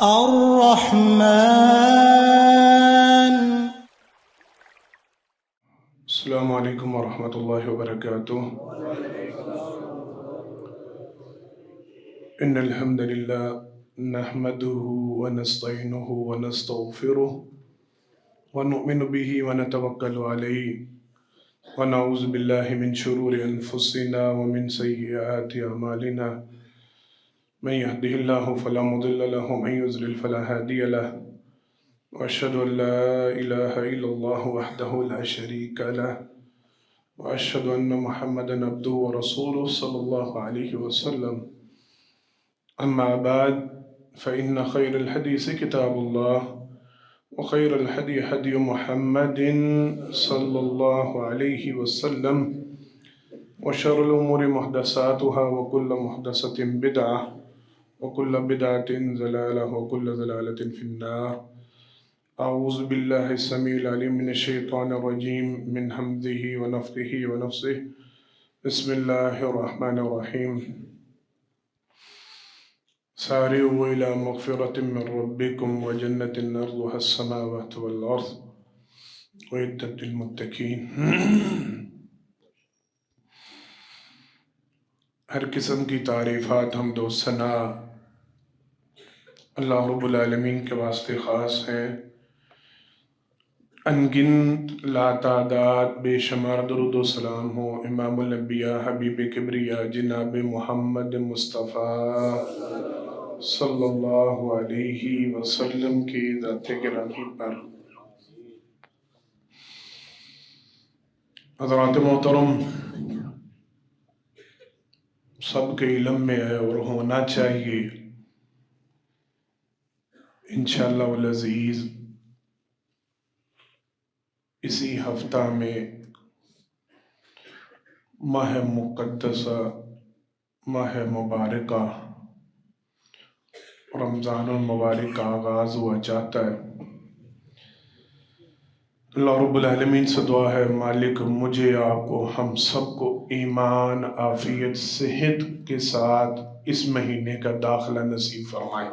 الرحمن. السلام علیکم ورحمۃ اللہ وبرکاتہ۔ ان الحمد للہ نحمده ونستعینه ونستغفره ونؤمن به ونتوکل علیہ ونعوذ باللہ من شرور انفسنا ومن سیئات اعمالنا من يهده الله فلا مضل له ومن يضلل فلا هادي له واشهد ان لا اله الا الله وحده لا شريك له وأشهد أن محمدا عبده ورسوله صلى الله عليه وسلم. أما بعد فإن خير الحديث كتاب الله وخير الهدي هدي محمد صلى الله عليه وسلم وشر الأمور محدثاتها وكل محدثة بدعة وكل بدعة ضلالة وكل ضلالة في النار. أعوذ بالله السميع العليم من الشيطان الرجيم من همزه ونفخه ونفثه. بسم الله الرحمن الرحيم. سارعوا إلى مغفرة من ربكم وجنة أرضها السماوات والأرض أعدت للمتقين. ہر قسم کی تعریفات حمد و ثنا اللہ رب العالمین کے واسطے خاص ہیں۔ انگنت لاتعداد بے شمار درود و سلام ہو امام الانبیاء حبیب کبریا جناب محمد مصطفیٰ صلی اللہ علیہ وسلم کی ذات گرامی پر۔ حضرات محترم، سب کے علم میں ہے اور ہونا چاہیے انشاءاللہ العزیز اسی ہفتہ میں ماہ مقدسہ ماہ مبارکہ رمضان المبارک کا آغاز ہوا چاہتا ہے۔ اللہ رب العالمین سے دعا ہے مالک مجھے آپ کو ہم سب کو ایمان عافیت صحت کے ساتھ اس مہینے کا داخلہ نصیب فرمائے۔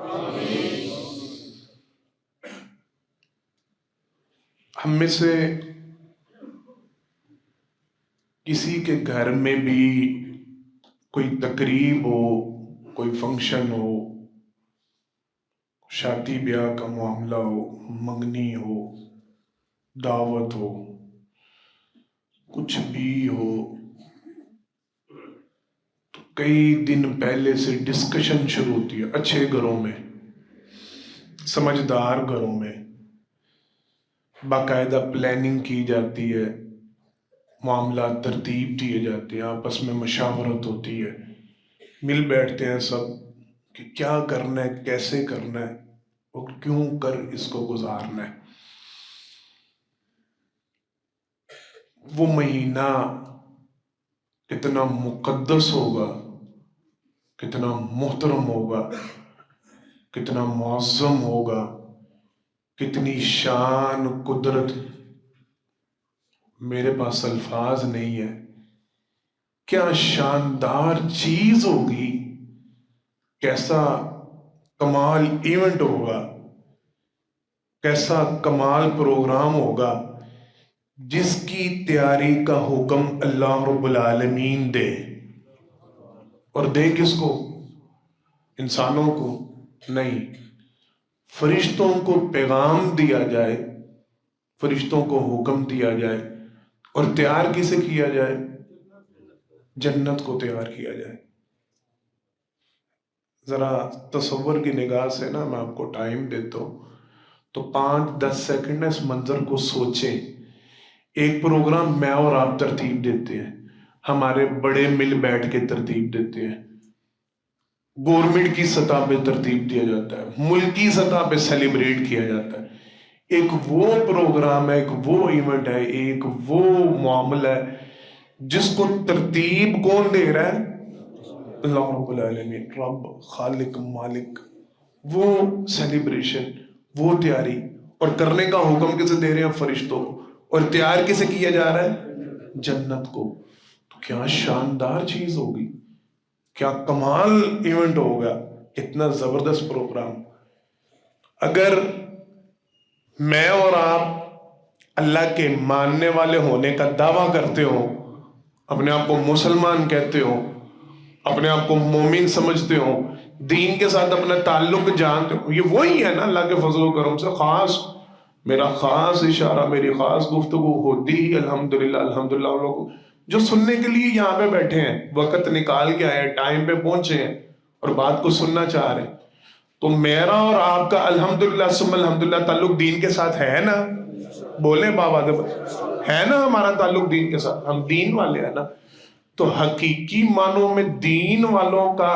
ہم میں سے کسی کے گھر میں بھی کوئی تقریب ہو، کوئی فنکشن ہو، شادی بیاہ کا معاملہ ہو، منگنی ہو، دعوت ہو، کچھ بھی ہو، تو کئی دن پہلے سے ڈسکشن شروع ہوتی ہے اچھے گھروں میں، سمجھدار گھروں میں باقاعدہ پلاننگ کی جاتی ہے، معاملات ترتیب دیے جاتے ہیں، آپس میں مشاورت ہوتی ہے، مل بیٹھتے ہیں سب کہ کیا کرنا ہے، کیسے کرنا ہے اور کیوں کر اس کو گزارنا ہے۔ وہ مہینہ کتنا مقدس ہوگا، کتنا محترم ہوگا، کتنا معظم ہوگا، کتنی شان قدرت، میرے پاس الفاظ نہیں ہے، کیا شاندار چیز ہوگی، کیسا کمال ایونٹ ہوگا، کیسا کمال پروگرام ہوگا جس کی تیاری کا حکم اللہ رب العالمین دے، اور دے کس کو؟ انسانوں کو نہیں، فرشتوں کو پیغام دیا جائے، فرشتوں کو حکم دیا جائے، اور تیار کسے کیا جائے؟ جنت کو تیار کیا جائے۔ ذرا تصور کی نگاہ سے نا میں آپ کو ٹائم دیتا ہوں تو 5-10 سیکنڈ اس منظر کو سوچیں۔ ایک پروگرام میں اور آپ ترتیب دیتے ہیں، ہمارے بڑے مل بیٹھ کے ترتیب دیتے ہیں، گورنمنٹ کی سطح پہ ترتیب دیا جاتا ہے، ملکی سطح پہ سیلیبریٹ کیا جاتا ہے۔ ایک وہ پروگرام ہے، ایک وہ ایونٹ ہے، ایک وہ معاملہ ہے جس کو ترتیب کون دے رہا ہے؟ اللہ رب العالمین، رب خالق مالک۔ وہ سیلیبریشن، وہ تیاری، اور کرنے کا حکم کسے دے رہے ہیں؟ فرشتوں کو، اور تیار کسے کیا جا رہا ہے؟ جنت کو۔ تو کیا شاندار چیز ہوگی، کیا کمال ایونٹ ہوگا، کتنا زبردست پروگرام۔ اگر میں اور آپ اللہ کے ماننے والے ہونے کا دعویٰ کرتے ہو، اپنے آپ کو مسلمان کہتے ہو، اپنے آپ کو مومن سمجھتے ہو، دین کے ساتھ اپنا تعلق جانتے ہو، یہ وہی ہے نا اللہ کے فضل و کرم سے خاص میرا خاص اشارہ، میری خاص گفتگو ہوتی ہی الحمدللہ الحمدللہ ان لوگوں جو سننے کے لیے یہاں پہ بیٹھے ہیں، وقت نکال کے آئے، ٹائم پہ پہنچے ہیں اور بات کو سننا چاہ رہے ہیں، تو میرا اور آپ کا الحمدللہ ثم الحمدللہ تعلق دین کے ساتھ ہے نا؟ بولیں بابا ہے نا ہمارا تعلق دین کے ساتھ، ہم دین والے ہیں نا؟ تو حقیقی معنوں میں دین والوں کا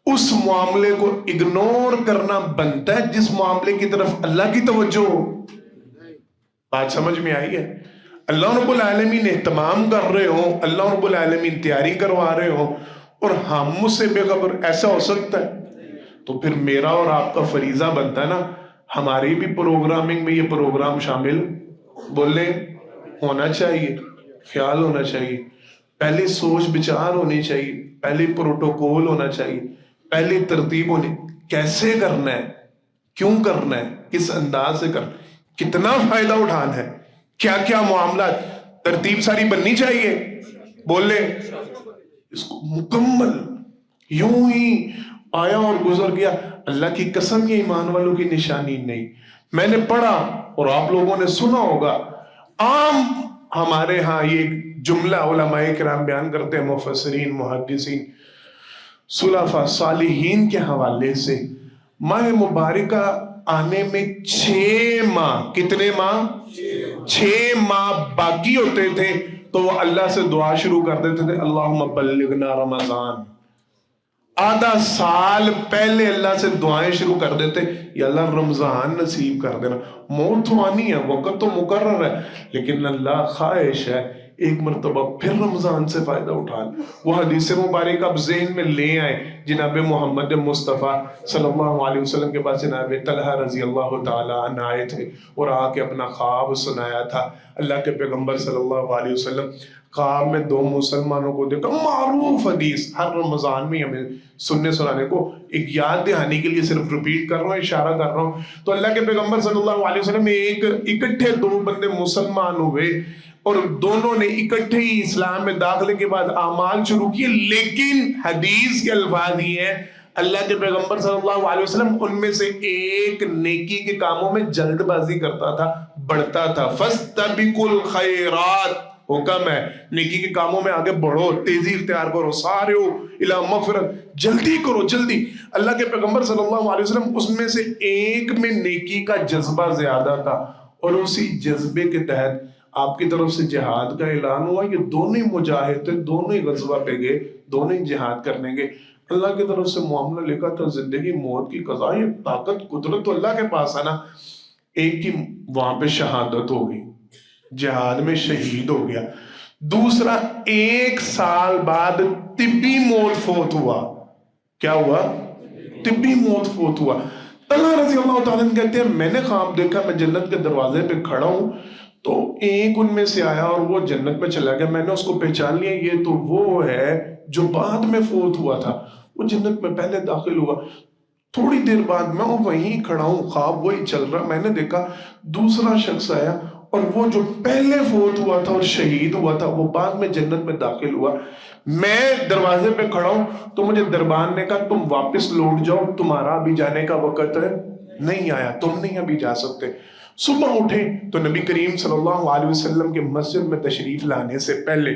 اس معاملے کو اگنور کرنا بنتا ہے جس معاملے کی طرف اللہ کی توجہ ہو۔ بات سمجھ میں آئی ہے؟ اللہ رب العالمین اہتمام کر رہے ہوں، اللہ رب العالمین تیاری کروا رہے ہوں اور ہم مجھ سے بے خبر، ایسا ہو سکتا ہے؟ تو پھر میرا اور آپ کا فریضہ بنتا ہے نا، ہماری بھی پروگرامنگ میں یہ پروگرام شامل بولیں ہونا چاہیے، خیال ہونا چاہیے، پہلے سوچ بچار ہونی چاہیے، پہلے پروٹوکول ہونا چاہیے، پہلے ترتیب ہونی، کیسے کرنا ہے، کیوں کرنا ہے، کس انداز سے کرنا ہے، کتنا فائدہ اٹھانا ہے، کیا کیا معاملات، ترتیب ساری بننی چاہیے، بول لیں اس کو مکمل یوں ہی آیا اور گزر گیا۔ اللہ کی قسم یہ ایمان والوں کی نشانی نہیں۔ میں نے پڑھا اور آپ لوگوں نے سنا ہوگا، عام ہمارے ہاں یہ جملہ علماء کرام بیان کرتے ہیں، مفسرین، محدثین، سلفاء، صالحین کے حوالے سے، ماہ مبارکہ آنے میں 6 ماہ، کتنے ماہ؟ 6 ماہ باقی ہوتے تھے تو وہ اللہ سے دعا شروع کر دیتے تھے، اللہم بلغنا رمضان۔ آدھا سال پہلے اللہ سے دعائیں شروع کر دیتے، یا اللہ رمضان نصیب کر دینا، موت تو آنی ہے، وقت تو مقرر ہے، لیکن اللہ خواہش ہے ایک مرتبہ پھر رمضان سے فائدہ اٹھانا۔ وہ حدیث مبارک آپ ذہن میں لے آئے، جناب محمد مصطفیٰ صلی اللہ علیہ وسلم کے پاس جناب طلحہ رضی اللہ تعالیٰ عنہ آئے تھے اور آ کے اپنا خواب سنایا تھا۔ اللہ کے پیغمبر صلی اللہ علیہ وسلم خواب میں 2 مسلمانوں کو دیکھا، معروف حدیث، ہر رمضان میں ہمیں سننے سنانے کو، ایک یاد دہانی کے لیے صرف ریپیٹ کر رہا ہوں، اشارہ کر رہا ہوں۔ تو اللہ کے پیغمبر صلی اللہ علیہ وسلم ایک اکٹھے 2 بندے مسلمان ہوئے اور دونوں نے اکٹھے ہی اسلام میں داخلے کے بعد اعمال شروع کیے، لیکن حدیث کے الفاظ یہ ہیں، اللہ کے پیغمبر صلی اللہ علیہ وسلم ان میں سے ایک نیکی کے کاموں میں جلد بازی کرتا تھا، بڑھتا تھا، فَاسْتَبِقُوا الْخَيْرَاتِ، حکم ہے نیکی کے کاموں میں آگے بڑھو، تیزی اختیار کرو، سارعوا الی مغفرۃ، جلدی کرو جلدی۔ اللہ کے پیغمبر صلی اللہ علیہ وسلم اس میں سے ایک میں نیکی کا جذبہ زیادہ تھا اور اسی جذبے کے تحت آپ کی طرف سے جہاد کا اعلان ہوا، یہ دونوں ہی مجاہد تھے، دونوں ہی غزوہ پہ گئے، دونوں ہی جہاد کرنے گئے۔ اللہ کی طرف سے معاملہ لکھا تھا، زندگی موت کی قضا، یہ طاقت قدرت تو اللہ کے پاس ہے نا۔ ایک کی وہاں پہ شہادت ہو گئی، جہاد میں شہید ہو گیا، دوسرا 1 سال بعد طبی موت فوت ہوا۔ کیا ہوا؟ طبی موت فوت ہوا۔ طلحہ رضی اللہ تعالیٰ عنہ کہتے ہیں میں نے خواب دیکھا، میں جنت کے دروازے پہ کھڑا ہوں تو ایک ان میں سے آیا اور وہ جنت میں چلا گیا، میں نے اس کو پہچان لیا، یہ تو وہ ہے جو بعد میں فوت ہوا تھا، وہ جنت میں پہلے داخل ہوا۔ تھوڑی دیر بعد میں وہیں کھڑا ہوں، خواب وہی چل رہا، میں نے دیکھا دوسرا شخص آیا اور وہ جو پہلے فوت ہوا تھا اور شہید ہوا تھا وہ بعد میں جنت میں داخل ہوا۔ میں دروازے پہ کھڑا ہوں تو مجھے دربان نے کہا تم واپس لوٹ جاؤ، تمہارا ابھی جانے کا وقت نہیں آیا، تم نہیں ابھی جا سکتے۔ صبح اٹھے تو نبی کریم صلی اللہ علیہ وسلم کے مسجد میں تشریف لانے سے پہلے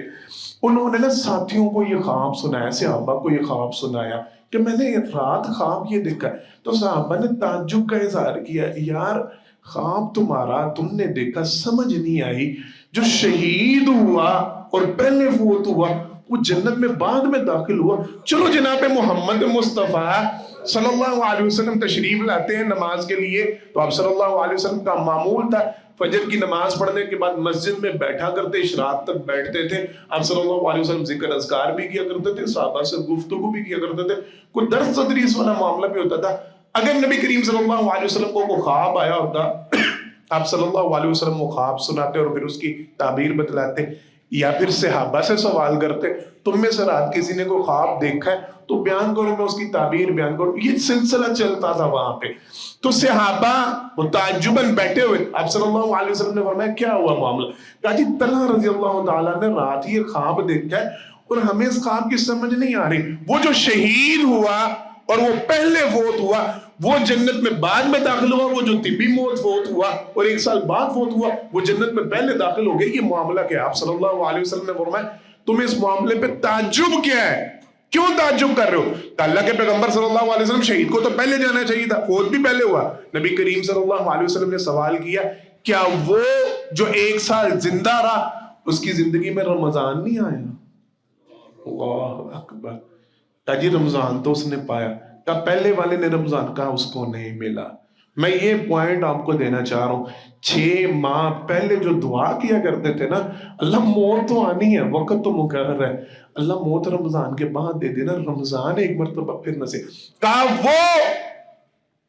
انہوں نے نا ساتھیوں کو یہ خواب سنایا، صحابہ کو یہ خواب سنایا کہ میں نے رات خواب یہ دیکھا ہے۔ تو صحابہ نے تعجب کا اظہار کیا، یار خواب تمہارا تم نے دیکھا سمجھ نہیں آئی، جو شہید ہوا اور پہلے فوت ہوا وہ جنت میں بعد میں داخل ہوا۔ چلو جناب محمد مصطفیٰ صلی اللہ علیہ وسلم تشریف لاتے ہیں نماز کے لیے، تو آپ صلی اللہ علیہ وسلم کا معمول تھا فجر کی نماز پڑھنے کے بعد مسجد میں بیٹھا کرتے، اشراق تک بیٹھتے تھے، آپ صلی اللہ علیہ وسلم ذکر اذکار بھی کیا کرتے تھے، صحابہ سے گفتگو بھی کیا کرتے تھے، کوئی درس تدریس والا معاملہ بھی ہوتا تھا۔ اگر نبی کریم صلی اللہ علیہ وسلم کو خواب آیا ہوتا، آپ صلی اللہ علیہ وسلم وہ خواب سناتے اور پھر اس کی تعبیر بتلاتے۔ یا پھر صحابہ سے سوال کرتے تم میں سے رات کسی نے کوئی خواب دیکھا ہے تو بیان کرو، میں اس کی تعبیر بیان کروں. یہ سلسلہ چلتا تھا وہاں پہ. تو صحابہ وہ تعجباً بیٹھے ہوئے، آپ صلی اللہ علیہ وسلم نے فرمایا کیا ہوا معاملہ؟ کہا جی طلحہ رضی اللہ تعالیٰ نے رات ہی خواب دیکھا ہے اور ہمیں اس خواب کی سمجھ نہیں آ رہی. وہ جو شہید ہوا اور وہ پہلے فوت ہوا وہ جنت میں بعد میں داخل ہوا، وہ جو طبی موت فوت ہوا اور 1 سال بعد فوت ہوا وہ جنت میں پہلے داخل ہو گئے. یہ معاملہ کیا ہے؟ آپ صلی اللہ علیہ وسلم نے فرمایا تمہیں اس معاملے پہ تعجب کیا ہے؟ کیوں تعجب کر رہے ہو؟ کہ اللہ کے پیغمبر صلی اللہ علیہ وسلم شہید کو تو پہلے جانا چاہیے تھا، فوت بھی پہلے ہوا. نبی کریم صلی اللہ علیہ وسلم نے سوال کیا کیا وہ جو 1 سال زندہ رہا اس کی زندگی میں رمضان نہیں آیا؟ اللہ اکبر. کہا جی رمضان تو اس نے پایا. کہا پہلے والے نے رمضان کہا اس کو نہیں ملا. میں یہ پوائنٹ آپ کو دینا چاہ رہا ہوں، 6 ماہ پہلے جو دعا کیا کرتے تھے نا، اللہ موت تو آنی ہے، وقت تو مقرر ہے، اللہ موت رمضان کے بعد دے دینا، رمضان ایک مرتبہ پھر نصیب. کہا وہ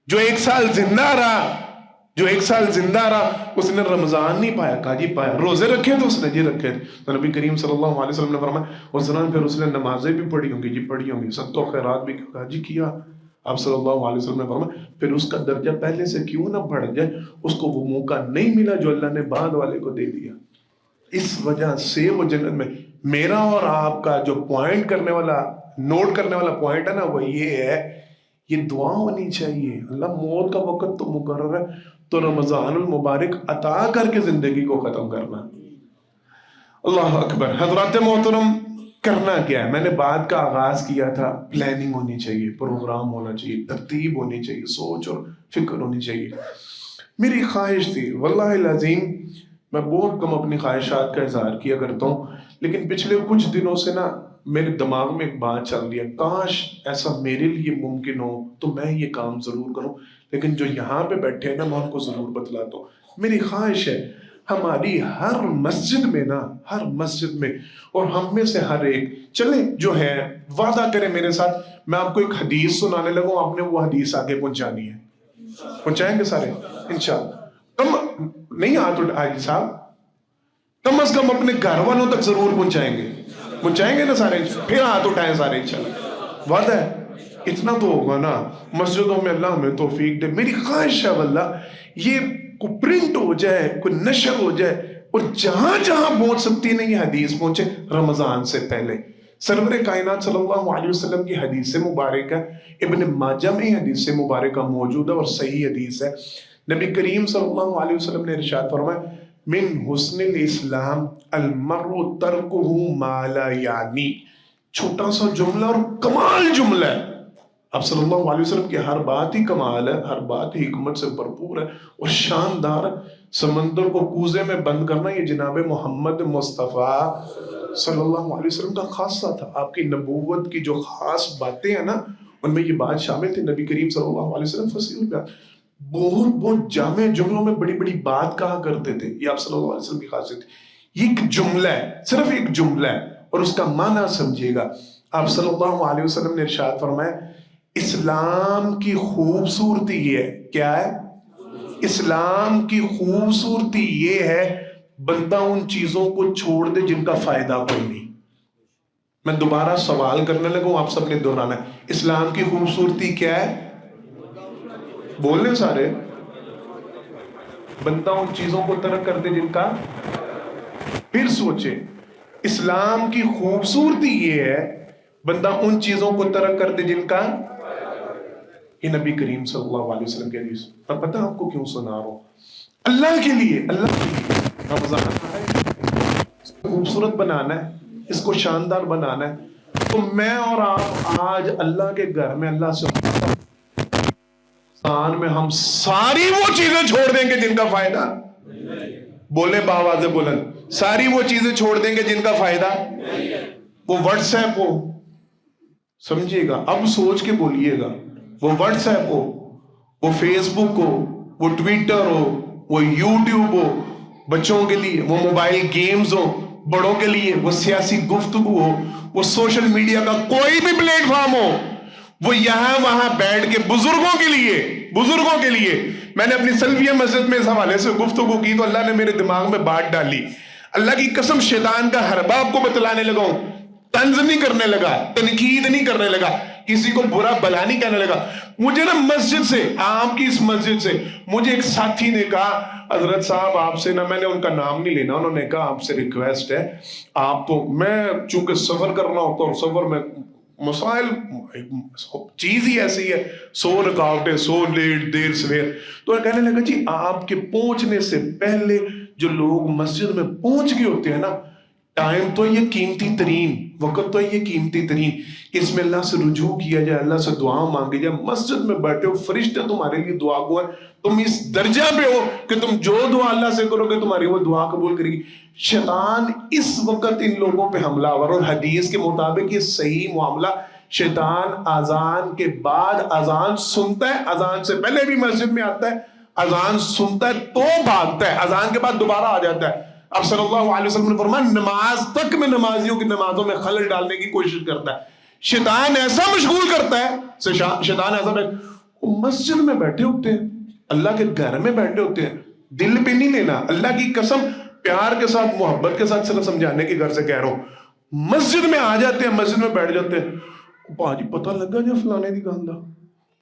جو 1 سال زندہ رہا، جو 1 سال زندہ رہا اس نے رمضان نہیں پایا. کہا جی پایا. روزے رکھے تو اس نے جی رکھے. تو نبی کریم صلی اللہ علیہ وسلم نے فرمایا اس دوران پھر اس نے نمازیں بھی پڑھی ہوں گی؟ جی پڑھی ہوں گی. صدقہ و خیرات بھی کہا جی کیا. آپ صلی اللہ علیہ وسلم نے فرمایا پھر اس کا درجہ پہلے سے کیوں نہ بڑھ جائے، اس کو وہ موقع نہیں ملا جو اللہ نے بعد والے کو دے دیا. اس وجہ سے وہ جنت میں. میرا اور آپ کا جو پوائنٹ کرنے والا، نوٹ کرنے والا پوائنٹ ہے نا، وہ یہ ہے یہ دعا ہونی چاہیے. اللہ موت کا وقت تو مقرر ہے تو رمضان المبارک عطا کر کے زندگی کو ختم کرنا. اللہ اکبر. حضرات محترم کرنا کیا ہے؟ میں نے بات کا آغاز کیا تھا، پلاننگ ہونی چاہیے، پروگرام ہونا چاہیے، ترتیب ہونی چاہیے، سوچ اور فکر ہونی چاہیے. میری خواہش تھی واللہ العظیم، میں بہت کم اپنی خواہشات کا اظہار کیا کرتا ہوں، لیکن پچھلے کچھ دنوں سے نا میرے دماغ میں ایک بات چل رہی ہے، کاش ایسا میرے لیے ممکن ہو تو میں یہ کام ضرور کروں. لیکن جو یہاں پہ بیٹھے ہیں نا میں ان کو ضرور بتلاتا ہوں. میری خواہش ہے ہماری ہر مسجد میں نا، ہر مسجد میں، اور ہم میں سے ہر ایک چلیں جو ہے وعدہ کریں میرے ساتھ. میں آپ کو ایک حدیث سنانے لگوں، آپ نے وہ حدیث آگے پہنچانی ہے. پہنچائیں گے سارے انشاءاللہ؟ کم نہیں ہاتھ اٹھائیں صاحب، کم از کم اپنے گھر والوں تک ضرور پہنچائیں گے. پہنچائیں گے نا سارے؟ پھر ہاتھ اٹھائیں سارے انشاءاللہ. وعدہ ہے اتنا تو ہوگا نا. مسجدوں میں اللہ ہمیں توفیق دے. میری خواہش ہے واللہ یہ کوئی پرنٹ ہو جائے، کوئی نشر ہو جائے، اور جہاں جہاں پہنچ سکتی ہے نا یہ حدیث پہنچے رمضان سے پہلے. سرور کائنات صلی اللہ علیہ وسلم کی حدیث مبارکہ ابن ماجہ میں حدیث مبارکہ موجود ہے اور صحیح حدیث ہے. نبی کریم صلی اللہ علیہ وسلم نے ارشاد فرمایا من حسن الاسلام المرء ترکہ ما لا یعنی. چھوٹا سا جملہ اور کمال جملہ ہے. اب صلی اللہ علیہ وسلم کی ہر بات ہی کمال ہے، ہر بات ہی حکمت سے بھرپور ہے اور شاندار. سمندر کو کوزے میں بند کرنا یہ جناب محمد مصطفیٰ صلی اللہ علیہ وسلم کا خاصہ تھا. آپ کی نبوت کی جو خاص باتیں ہیں نا ان میں یہ بات شامل تھی. نبی کریم صلی اللہ علیہ وسلم فصیح البیان، بہت بہت جامع جملوں میں بڑی بڑی بات کہا کرتے تھے. یہ آپ صلی اللہ علیہ وسلم کی خاصیت ہے. یہ ایک جملہ ہے، صرف ایک جملہ ہے اور اس کا معنی سمجھیے گا. آپ صلی اللہ علیہ وسلم نے ارشاد فرمایا اسلام کی خوبصورتی یہ ہے. کیا ہے؟ اسلام کی خوبصورتی یہ ہے بندہ ان چیزوں کو چھوڑ دے جن کا فائدہ کوئی نہیں. میں دوبارہ سوال کرنے لگوں، آپ سب نے دہرانا ہے. اسلام کی خوبصورتی کیا ہے؟ بول لیں سارے. بندہ ان چیزوں کو ترک کر دے جن کا، پھر سوچے اسلام کی خوبصورتی یہ ہے بندہ ان چیزوں کو ترک کر دے جن کا. یہ نبی کریم صلی اللہ علیہ وسلم کی حدیث. اب پتہ آپ کو کیوں سنا رہا ہوں؟ اللہ کے لیے، اللہ کے لیے رمضان اس کو خوبصورت بنانا ہے، اس کو شاندار بنانا ہے. تو میں اور آپ آج اللہ کے گھر میں اللہ سے رمضان میں ہم ساری وہ چیزیں چھوڑ دیں گے جن کا فائدہ، بولے بآواز بلند، ساری وہ چیزیں چھوڑ دیں گے جن کا فائدہ. وہ واٹس ایپ ہو، سمجھیے گا، اب سوچ کے بولیے گا، وہ واٹس ایپ ہو، وہ فیس بک ہو، وہ ٹویٹر ہو، وہ یوٹیوب ہو بچوں کے لیے، وہ موبائل گیمز ہو بڑوں کے لیے، وہ سیاسی گفتگو ہو، وہ سوشل میڈیا کا کوئی بھی پلیٹ فارم ہو، وہ یہاں وہاں بیٹھ کے بزرگوں کے لیے میں نے اپنی سلفیہ مسجد میں اس حوالے سے گفتگو کی تو اللہ نے میرے دماغ میں بات ڈالی. اللہ کی قسم شیطان کا ہر باب کو بتلانے لگا ہوں، طنز نہیں کرنے لگا، تنقید نہیں کرنے لگا، کسی کو برا بلا نہیں کہنے لگا. مجھے نا مسجد سے، عام کی اس مسجد سے مجھے ایک ساتھی نے کہا حضرت صاحب آپ سے نا، میں نے ان کا نام نہیں لینا، انہوں نے کہا آپ سے ریکویسٹ ہے، آپ تو، میں چونکہ سفر کرنا ہوتا اور سفر میں مسائل، چیز ہی ایسی ہے، 100 رکاوٹیں، 100 لیٹ دیر سویر، تو کہنے لگا جی آپ کے پہنچنے سے پہلے جو لوگ مسجد میں پہنچ گئے ہوتے ہیں نا، ٹائم تو یہ قیمتی ترین وقت، تو یہ قیمتی ترین کہ اس میں اللہ سے رجوع کیا جائے، اللہ سے دعا مانگی جائے. مسجد میں بیٹھے ہو، فرشتے تمہارے لیے دعا گو ہیں، تم اس درجہ پہ ہو کہ تم جو دعا اللہ سے کرو گے تمہاری وہ دعا قبول کرے گی. شیطان اس وقت ان لوگوں پہ حملہ آور، اور حدیث کے مطابق یہ صحیح معاملہ، شیطان اذان کے بعد اذان سنتا ہے، اذان سے پہلے بھی مسجد میں آتا ہے، اذان سنتا ہے تو بھاگتا ہے، اذان کے بعد دوبارہ آ جاتا ہے. اب صلی اللہ علیہ وسلم نے فرمایا نماز تک میں نمازیوں کی نمازوں میں خلل ڈالنے کی کوشش کرتا ہے. شیطان ایسا مشغول کرتا ہے، شیطان ایسا مسجد میں بیٹھے ہوتے ہیں، اللہ کے گھر میں بیٹھے ہوتے ہیں، دل پہ نہیں لینا، اللہ کی قسم پیار کے ساتھ محبت کے ساتھ صرف سمجھانے کے گھر سے کہہ رہا ہوں. مسجد میں آ جاتے ہیں، مسجد میں بیٹھ جاتے ہیں، باجی پتہ لگا جی فلانے دی گل دا،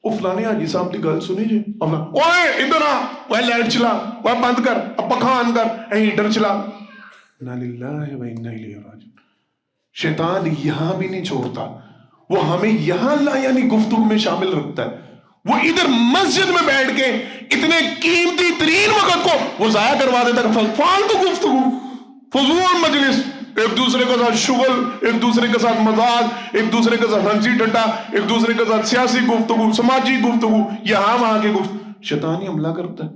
وہ فلانے حاجی صاحب کی گل سنی جی، اوئے ادھر آ، وہ لائٹ چلا، وہ بند کر، پنکھا آن کر، ہیٹر چلا. انا للہ و انا الیہ راجعون. شیطان یہاں بھی نہیں چھوڑتا، وہ ہمیں یہاں لا یعنی گفتگو میں شامل رکھتا ہے. وہ ادھر مسجد میں بیٹھ کے اتنے قیمتی ترین وقت کو وہ ضائع کروا دیتا ہے. فالتو گفتگو، فضول مجلس، ایک دوسرے کے ساتھ شغل، ایک دوسرے کے ساتھ مزاج، ایک دوسرے کے ساتھ ہنسی ٹٹا، ایک دوسرے کے ساتھ سیاسی گفتگو، سماجی گفتگو، یہاں وہاں کی گفتگو. شیطان ہی حملہ کرتا ہے،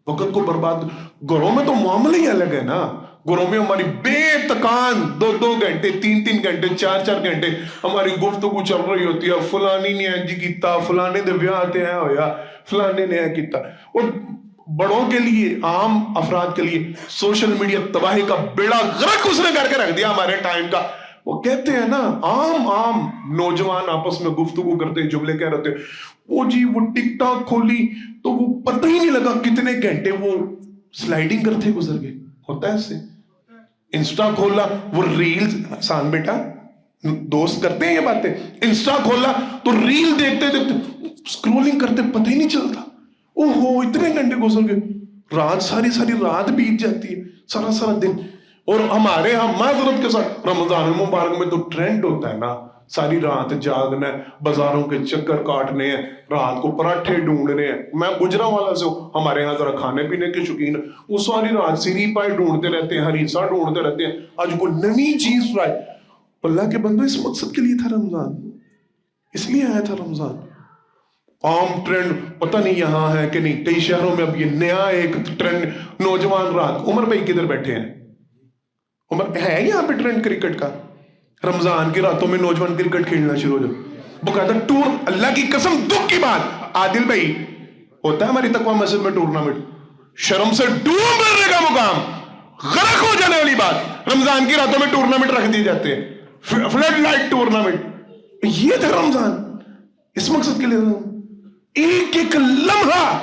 وقت کو برباد. گھروں میں تو معاملہ ہی الگ ہے نا، گھروں میں ہماری بے تکان 2 گھنٹے 3 گھنٹے 4 گھنٹے ہماری گفتگو چل رہی ہوتی ہے، فلانی نے جی کیتا، فلانے دے بیاہ تے ہے ہویا، فلانے نے کیتا. اور بڑوں کے لیے، عام افراد کے لیے سوشل میڈیا تباہی کا بیڑا غرق اس نے کر کے رکھ دیا ہمارے ٹائم کا. وہ کہتے ہیں نا، عام نوجوان آپس میں گفتگو کرتے ہیں، جملے کہہ رہتے ہیں، وہ جی وہ ٹک ٹاک کھولی تو وہ پتہ ہی نہیں لگا کتنے گھنٹے وہ سلائیڈنگ کرتے گزر گئے. ہوتا ہے اس سے. انسٹا کھولا، وہ ریلز، آسان بیٹا دوست کرتے ہیں یہ باتیں، انسٹا کھولا تو ریل دیکھتے دیکھتے اسکرولنگ کرتے پتہ ہی نہیں چلتا، اوہو اتنے گھنٹے گزر گئے، رات ساری رات بیت جاتی ہے، سارا دن. اور ہمارے ہاں معذرت کے ساتھ رمضان المبارک میں تو ٹرینڈ ہوتا ہے نا، ساری رات جاگنا ہے، بازاروں کے چکر کاٹنے ہیں، رات کو پراٹھے ڈھونڈنے ہیں. میں گجرا والا سے ہوں، ہمارے یہاں ذرا کھانے پینے کے شوقین، وہ ساری رات سری پائے ڈھونڈتے رہتے ہیں، ہریسا ڈھونڈتے رہتے ہیں، آج کوئی نئی چیز ٹرائی. اللہ کے بندو اس مقصد کے لیے تھا رمضان، اس لیے آیا تھا رمضان. عام ٹرینڈ پتہ نہیں یہاں ہے کہ نہیں، کئی شہروں میں اب یہ نیا ایک ٹرینڈ، نوجوان رات. عمر بھائی کدھر بیٹھے ہیں؟ عمر ہے یہاں پہ ٹرینڈ کرکٹ کا؟ رمضان کی راتوں میں نوجوان کرکٹ کھیلنا شروع ہو جائے، باقاعدہ ٹور. اللہ کی قسم دکھ کی بات، عادل بھائی ہوتا ہے ہماری تقوی مسجد میں ٹورنامنٹ، شرم سے ڈوب مرنے کا مقام، غرق ہو جانے والی بات. رمضان کی راتوں میں ٹورنامنٹ رکھ دیے جاتے ہیں، فلڈ لائٹ ٹورنامنٹ. یہ تھا رمضان، اس مقصد کے لیے. ایک ایک لمحہ،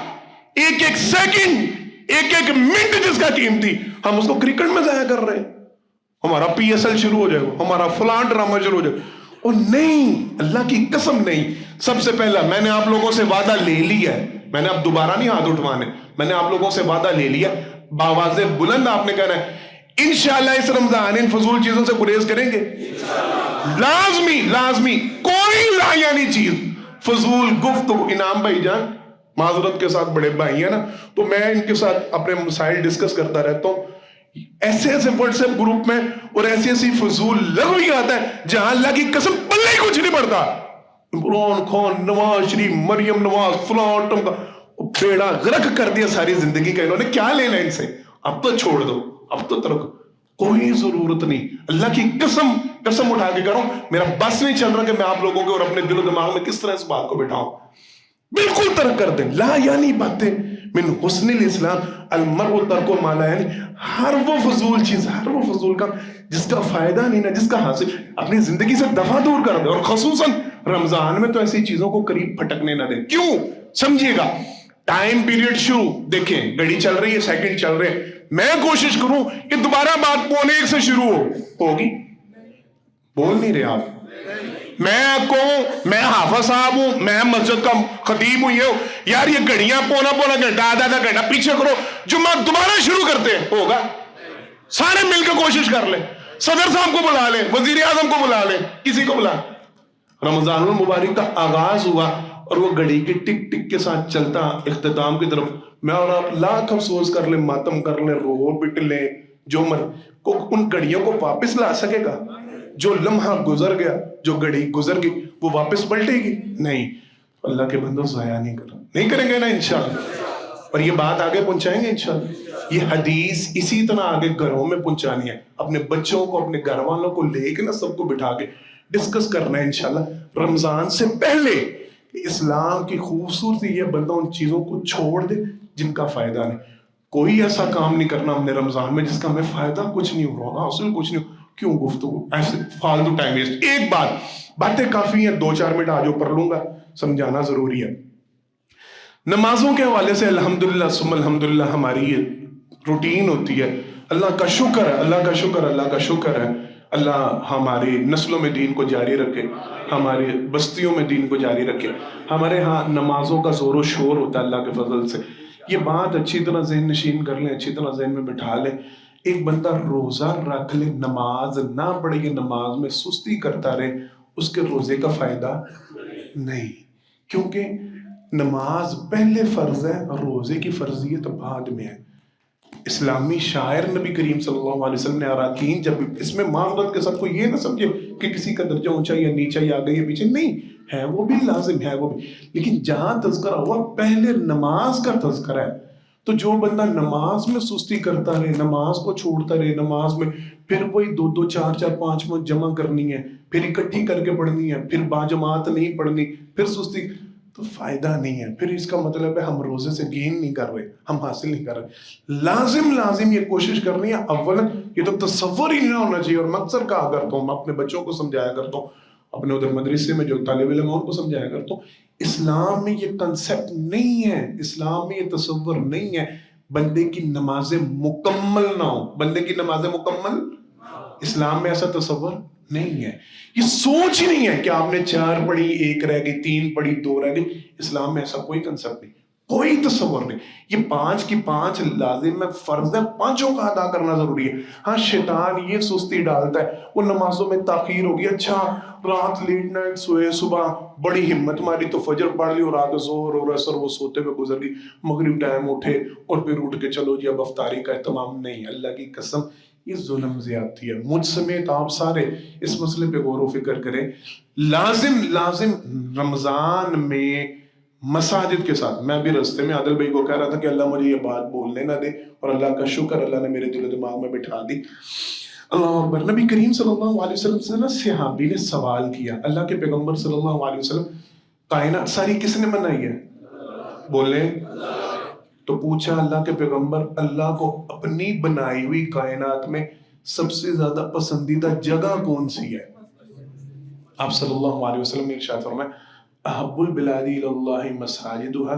ایک ایک سیکنڈ، ایک ایک منٹ جس کا قیمتی، ہم اس کو کرکٹ میں ضائع کر رہے ہیں. ہمارا PSL شروع ہو جائے گا، ہمارا فلان ڈرامہ شروع ہو جائے گا. اور نہیں، اللہ کی قسم نہیں. سب سے پہلا میں نے آپ لوگوں سے وعدہ لے لیا ہے، میں نے اب دوبارہ نہیں ہاتھ اٹھوانے، میں نے آپ لوگوں سے وعدہ لے لیا، باواز بلند آپ نے کہنا ہے انشاءاللہ اس رمضان ان فضول چیزوں سے گریز کریں گے. لازمی کوئی لا یعنی چیز، فضول گفتگو. انعام بھائی جان معذرت کے ساتھ بڑے بھائی ہیں نا، تو میں ان کے ساتھ اپنے مسائل ڈسکس کرتا رہتا ہوں. ایسے واٹس ایپ گروپ میں اور ایسی فضول لغویات ہیں جہاں اللہ کی قسم پلے کچھ نہیں پڑتا. عمران خان، نواز شریف، مریم نواز، فلان ٹمکا، بیڑا غرق کر دیا ساری زندگی کا. انہوں نے کیا لینا ان سے؟ اب تو چھوڑ دو، اب تو ترک، کوئی ضرورت نہیں. اللہ کی قسم اٹھا کے کروں، میرا بس نہیں چل رہا کہ میں آپ لوگوں کے اور اپنے دل و دماغ میں کس طرح اس بات کو بٹھاؤں. بالکل ترک کر دیں لا یعنی باتیں. من حسن الاسلام المرء ترک ما لا یعنی. ہر وہ فضول چیز، ہر وہ فضول کام جس کا فائدہ نہیں نا، جس کا حاصل اپنی زندگی سے دفع دور کر دیں. اور خصوصاً رمضان میں تو ایسی چیزوں کو قریب پھٹکنے نہ دیں. کیوں؟ سمجھیے گا. ٹائم پیریڈ شروع، دیکھیں گھڑی چل رہی ہے، سیکنڈ چل رہے ہیں، میں کوشش کروں کہ دوبارہ بات 12:45 سے شروع ہوگی؟ بول نہیں رہے آپ. میں کہوں میں حافظ صاحب ہوں, میں مسجد کا خطیب ہوں, یار یہ گھڑیاں پونا گھنٹہ آدھا گھنٹہ پیچھے کرو, جمعہ دوبارہ شروع کرتے ہیں, ہوگا؟ سارے مل کے کوشش کر لیں, صدر صاحب کو بلا لیں, وزیر اعظم کو بلا لیں, کسی کو بلا. رمضان المبارک کا آغاز ہوا اور وہ گھڑی کے ٹک ٹک کے ساتھ چلتا اختتام کی طرف. میں اور آپ لاکھ افسوس کر لیں, ماتم کر لیں, رو پٹ لیں, جو ان گھڑیوں کو واپس لا سکے گا؟ جو لمحہ گزر گیا, جو گھڑی گزر گئی, وہ واپس پلٹے گی؟ نہیں. اللہ کے بندوں ضائع نہیں کریں گے نا انشاءاللہ. اور یہ بات آگے پہنچائیں گے انشاءاللہ. یہ حدیث اسی طرح آگے گھروں میں پہنچانی ہے, اپنے بچوں کو, اپنے گھر والوں کو لے کے نا, سب کو بٹھا کے ڈسکس کرنا ہے انشاءاللہ رمضان سے پہلے. اسلام کی خوبصورتی یہ بندہ ان چیزوں کو چھوڑ دے جن کا فائدہ نہیں. کوئی ایسا کام نہیں کرنا ہم نے رمضان میں جس کا ہمیں فائدہ کچھ نہیں ہو رہا, حاصل کچھ نہیں ہو. کیوں گفتگو ایسے فالتو ٹائم ویسٹ. ایک باتیں کافی ہیں, 2-4 منٹ آج اوپر لوں گا, سمجھانا ضروری ہے. نمازوں کے حوالے سے الحمدللہ ثم الحمدللہ ہماری یہ روٹین ہوتی ہے. اللہ کا شکر ہے, اللہ کا شکر, اللہ کا شکر ہے. اللہ ہماری نسلوں میں دین کو جاری رکھے, ہماری بستیوں میں دین کو جاری رکھے. ہمارے ہاں نمازوں کا زور و شور ہوتا ہے اللہ کے فضل سے. یہ بات اچھی طرح ذہن نشین کر لیں, اچھی طرح ذہن میں بٹھا لیں. ایک بندہ روزہ رکھ لے, نماز نہ پڑھے, یہ نماز میں سستی کرتا رہے, اس کے روزے کا فائدہ نہیں. کیونکہ نماز پہلے فرض ہے, روزے کی فرضیت بعد میں ہے. اسلامی شاعر نبی کریم صلی اللہ علیہ وسلم نے اراکین, جب اس میں معذرت کے ساتھ کوئی یہ نہ سمجھے کہ کسی کا درجہ اونچا یا نیچا یا آگے یا پیچھے, نہیں ہے, وہ بھی لازم ہے وہ بھی, لیکن جہاں تذکرہ ہوا پہلے نماز کا تذکرہ ہے. تو جو بندہ نماز میں سستی کرتا رہے, نماز کو چھوڑتا رہے, نماز میں پھر وہی 2-2 4-4 5 جمع کرنی ہے, پھر اکٹھی کر کے پڑھنی ہے, پھر باجماعت نہیں پڑھنی, پھر سستی, تو فائدہ نہیں ہے. پھر اس کا مطلب ہے ہم روزے سے گین نہیں کر رہے, ہم حاصل نہیں کر رہے. لازم یہ کوشش کرنی ہے. اولا یہ تو تصور ہی نہیں ہونا چاہیے, اور میں اکثر کہا کرتا ہوں, میں اپنے بچوں کو سمجھایا کرتا ہوں, اپنے ادھر مدرسے میں جو طالب علم ہیں ان کو سمجھایا کرتا ہوں, اسلام میں یہ کنسپٹ نہیں ہے, اسلام میں یہ تصور نہیں ہے بندے کی نمازیں مکمل نہ ہو. بندے کی نمازیں مکمل, اسلام میں ایسا تصور نہیں ہے. یہ سوچ ہی نہیں ہے کہ آپ نے 4 پڑھی, 1 رہ گئی, 3 پڑھی, 2 رہ گئی. اسلام میں ایسا کوئی کنسپٹ نہیں, کوئی تصور نہیں. یہ 5 کی 5 لازم ہے, فرض ہے, 5 کا ادا کرنا ضروری ہے. ہاں شیطان یہ سستی ڈالتا ہے, وہ نمازوں میں تاخیر ہوگی, اچھا رات لیٹ نائٹ سوئے, صبح بڑی ہمت ماری تو فجر پڑھ لی, اور آگے ظہر اور عصر وہ سوتے ہوئے گزر گئی, مغرب ٹائم اٹھے اور پھر اٹھ کے چلو جی اب افطاری کا اہتمام. نہیں, اللہ کی قسم یہ ظلم زیادتی ہے. مجھ سمیت آپ سارے اس مسئلے پہ غور و فکر کریں. لازم رمضان میں مساجد کے ساتھ, میں بھی رستے میں عادل بھائی کو کہہ رہا تھا کہ اللہ مجھے یہ بات بولنے نہ دے, اور اللہ کا شکر اللہ نے میرے دل و دماغ میں بٹھا دی. اللہ اکبر. نبی کریم صلی اللہ علیہ وسلم سے نا صحابی نے سوال کیا, اللہ کے پیغمبر صلی اللہ علیہ وسلم, کائنات ساری کس نے بنائی ہے؟ بولیں. تو پوچھا اللہ کے پیغمبر, اللہ کو اپنی بنائی ہوئی کائنات میں سب سے زیادہ پسندیدہ جگہ کون سی ہے؟ آپ صلی اللہ علیہ وسلم نے ارشاد فرمایا, احب البلاد الی اللہ مساجدها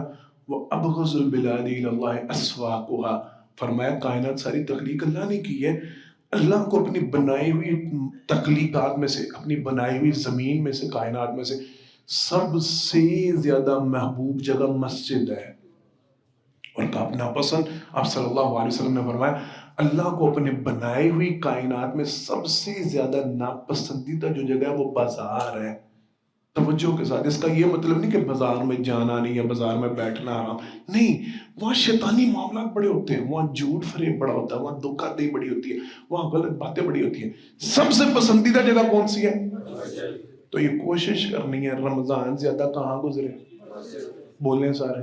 وابغض البلاد الی اللہ اسواقها. فرمایا کائنات ساری تخلیق اللہ نے کی ہے, اللہ کو اپنی بنائی ہوئی تخلیقات میں سے, اپنی بنائی ہوئی زمین میں سے, کائنات میں سے سب سے زیادہ محبوب جگہ مسجد ہے. اور ناپسند, آپ صلی اللہ علیہ وسلم نے فرمایا اللہ کو اپنے بنائی ہوئی کائنات میں سب سے زیادہ ناپسندیدہ جو جگہ ہے وہ بازار ہے. توجہ کے ساتھ, اس کا یہ مطلب نہیں کہ بازار میں جانا نہیں یا بازار میں بیٹھنا آرام نہیں, وہاں شیطانی معاملات بڑے ہوتے ہیں, وہاں جھوٹ فریب بڑا ہوتا ہے, وہاں دھوکہ دہی بڑی ہوتی ہے, وہاں غلط باتیں بڑی ہوتی ہیں. سب سے پسندیدہ جگہ کون سی ہے؟ تو یہ کوشش کرنی ہے رمضان زیادہ کہاں گزرے, بولیں سارے,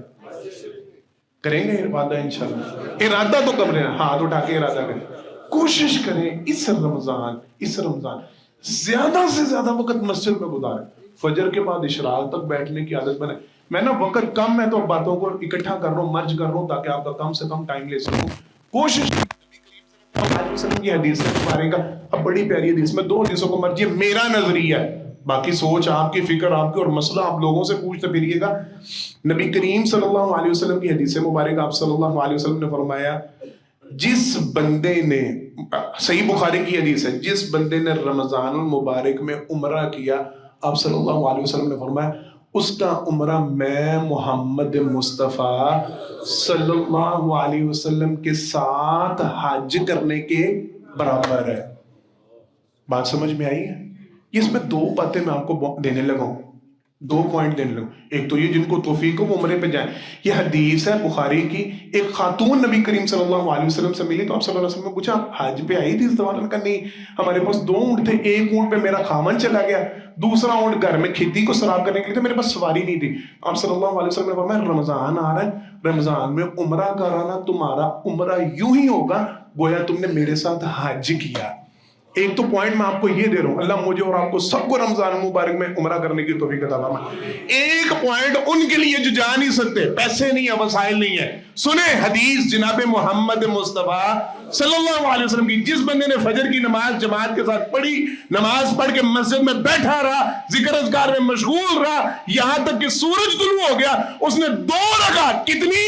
کریں گے ارادہ انشاءاللہ. ارادہ تو کر رہے ہیں, ہاتھ اٹھا کے ارادہ کریں, کوشش کریں اس رمضان زیادہ سے زیادہ وقت مسجد میں گزاریں. فجر کے بعد اشراق تک بیٹھنے کی عادت بنے. میں نا وقت کم ہے تو باتوں کو اکٹھا کر رہا ہوں, مرج کر رہا ہوں تاکہ آپ کا کم سے کم ٹائم لے سکوں. کوشش کی حدیث مبارکہ, اب بڑی پیاری حدیث میں 2 حدیثوں کو مرجی, میرا نظریہ ہے, باقی سوچ آپ کی, فکر آپ کی, اور مسئلہ آپ لوگوں سے پوچھتے پھریے گا. نبی کریم صلی اللہ علیہ وسلم کی حدیث مبارکہ, آپ صلی اللہ علیہ وسلم نے فرمایا جس بندے نے، صحیح بخاری کی حدیث ہے، جس بندے نے رمضان المبارک میں عمرہ کیا، آپ صلی اللہ علیہ وسلم نے فرمایا اس کا عمرہ میں محمد مصطفیٰ صلی اللہ علیہ وسلم کے ساتھ حج کرنے کے برابر ہے۔ بات سمجھ میں آئی ہے؟ اس میں دو باتیں میں آپ کو دینے لگا ہوں، دو پوائنٹ دینے لگا ہوں۔ ایک تو یہ جن کو توفیق ہو وہ عمرے پہ جائیں، یہ حدیث ہے بخاری کی، ایک خاتون نبی کریم صلی اللہ علیہ وسلم سے ملی تو آپ صلی اللہ علیہ وسلم نے پوچھا آپ حج پہ آئی تھی اس دوران؟ کا نہیں، ہمارے پاس 2 اونٹ تھے، ایک اونٹ پہ میرا خامن چلا گیا، دوسرا اونٹ گھر میں کھیتی کو سراب کرنے کے لیے تھا، میرے پاس سواری نہیں تھی۔ آپ صلی اللہ علیہ وسلم نے فرمایا رمضان آ رہا ہے، رمضان میں عمرہ کرانا تمہارا عمرہ یوں ہی ہوگا گویا تم نے میرے ساتھ حج کیا۔ ایک تو پوائنٹ میں آپ کو یہ دے رہا ہوں، اللہ مجھے اور آپ کو سب کو رمضان مبارک میں عمرہ کرنے کی توفیق عطا فرمائے۔ ایک پوائنٹ ان کے لیے جو جا نہیں سکتے، پیسے نہیں ہے، وسائل نہیں ہے، سنیں حدیث جناب محمد مصطفیٰ صلی اللہ علیہ وسلم کی، جس بندے نے فجر کی نماز جماعت کے ساتھ پڑھی، نماز پڑھ کے مسجد میں بیٹھا رہا، ذکر اذکار میں مشغول رہا، یہاں تک کہ سورج طلوع ہو گیا، اس نے 2 رکعت، کتنی؟